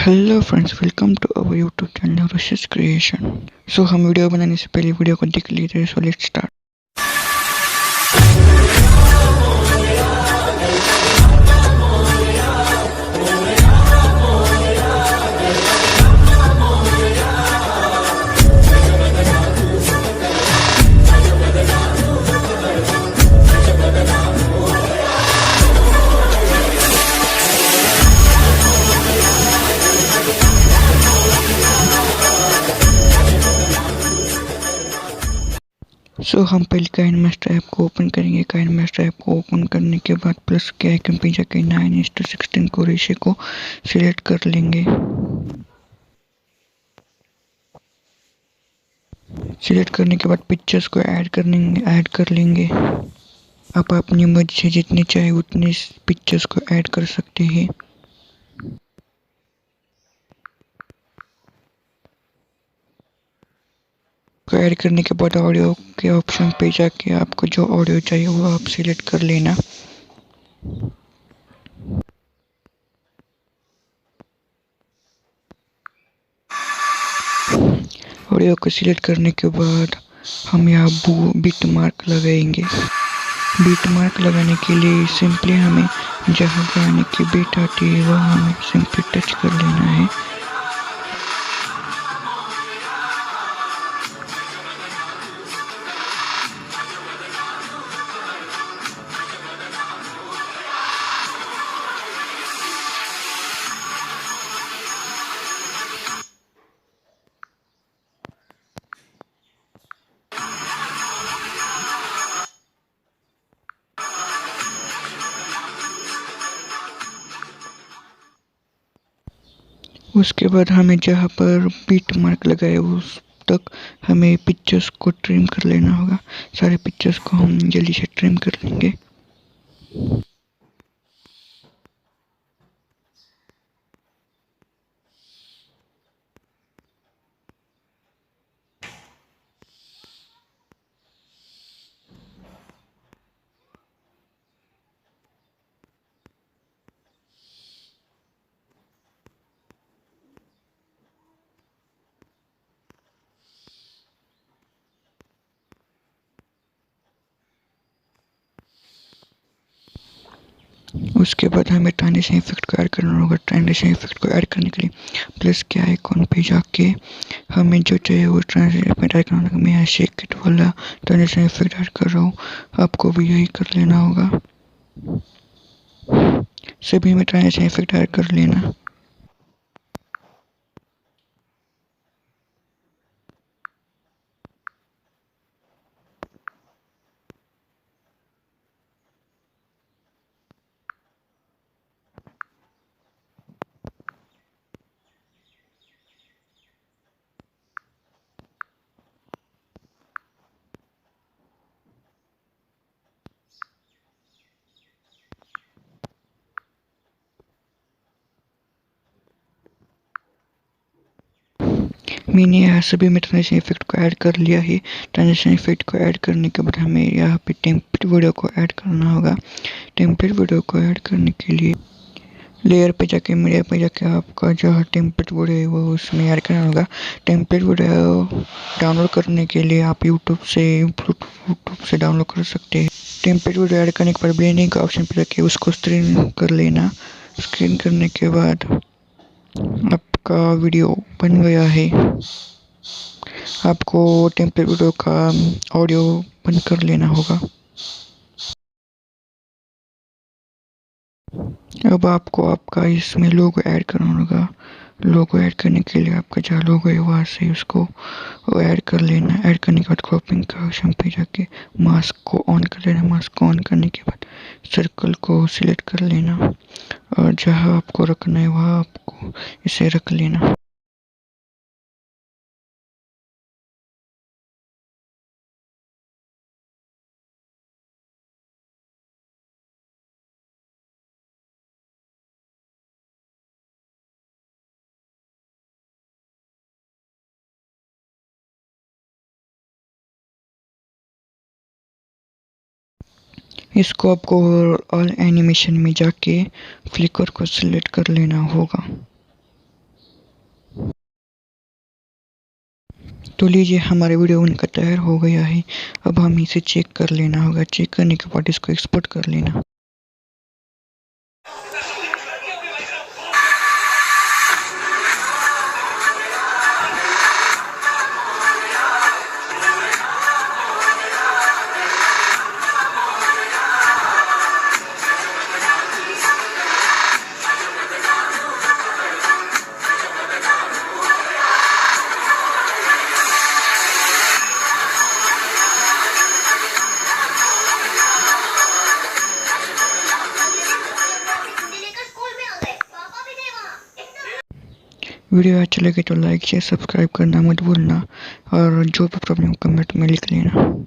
Hello friends, welcome to our YouTube channel Rushiscreation। So हम video बनाने से पहले वीडियो को देख लीजिए। So let's start. हम पहले काइनमास्टर ऐप को ओपन करेंगे। काइनमास्टर ऐप को ओपन करने के बाद प्लस के आइकन पे जाके 9:16 को रेशे को सिलेक्ट कर लेंगे। सिलेक्ट करने के बाद पिक्चर्स को ऐड कर लेंगे। आप अपनी मर्जी से जितने चाहे उतने पिक्चर्स को ऐड कर सकते हैं। को ऐड करने के बाद ऑडियो के ऑप्शन पे जाके आपको जो ऑडियो चाहिए वो आप सिलेक्ट कर लेना। ऑडियो को सिलेक्ट करने के बाद हम यहाँ बीट मार्क लगाएंगे। बीट मार्क लगाने के लिए सिंपली हमें जहाँ गाने की बीट आती है वहाँ हमें सिंपली टच कर लेना है। उसके बाद हमें जहाँ पर बीट मार्क लगाए उस तक हमें पिक्चर्स को ट्रिम कर लेना होगा। सारे पिक्चर्स को हम जल्दी से ट्रिम कर लेंगे। उसके बाद हमें ट्रांजिशन इफेक्ट को ऐड करना होगा। ट्रांजिशन इफेक्ट को ऐड करने के लिए प्लस के आइकॉन पे जाके हमें जो चाहिए वो ट्रांजिशन इफेक्ट ऐड करना होगा। मैं यहाँ शेक इट वाला ट्रांजिशन इफेक्ट ऐड कर रहा हूँ, आपको भी यही कर लेना होगा। सभी में ट्रांजिशन इफेक्ट ऐड कर लेना। मैंने यहाँ सभी में ट्रांजिशन इफेक्ट को ऐड कर लिया है। ट्रांजिशन इफेक्ट को ऐड करने के बाद हमें यहाँ पे टेम्पलेट वीडियो को ऐड करना होगा। टेम्पलेट वीडियो को ऐड करने के लिए लेयर पे जाके मीडिया पे जाके आपका जो टेम्पलेट वीडियो है वो उसमें ऐड करना होगा। टेम्पलेट वीडियो डाउनलोड करने के लिए आप यूट्यूब से डाउनलोड कर सकते हैं। टेम्पलेट वीडियो ऐड करने के बाद ब्लेंडिंग का ऑप्शन पे जाके उसको स्क्रीन कर लेना। स्क्रीन करने के बाद आपका वीडियो बन गया है। आपको टेम्पलेट वीडियो का ऑडियो बंद कर लेना होगा। अब आपको आपका इसमें लोगो ऐड करना होगा। लोगो ऐड करने के लिए आपका जहाँ लोगो है वहाँ से उसको ऐड कर लेना। ऐड करने के बाद क्रॉपिंग का ऑप्शन पे जाके मास्क को ऑन कर लेना। मास्क को ऑन करने के बाद सर्कल को सिलेक्ट कर लेना और जहाँ आपको रखना है वहाँ आपको इसे रख लेना। इसको आपको ऑल एनिमेशन में जाके फ्लिकर को सिलेक्ट कर लेना होगा। तो लीजिए हमारा वीडियो बनकर तैयार हो गया है। अब हमें इसे चेक कर लेना होगा। चेक करने के बाद इसको एक्सपोर्ट कर लेना। वीडियो अच्छा लगे तो लाइक शेयर सब्सक्राइब करना मत भूलना और जो भी प्रॉब्लम कमेंट में लिख लेना।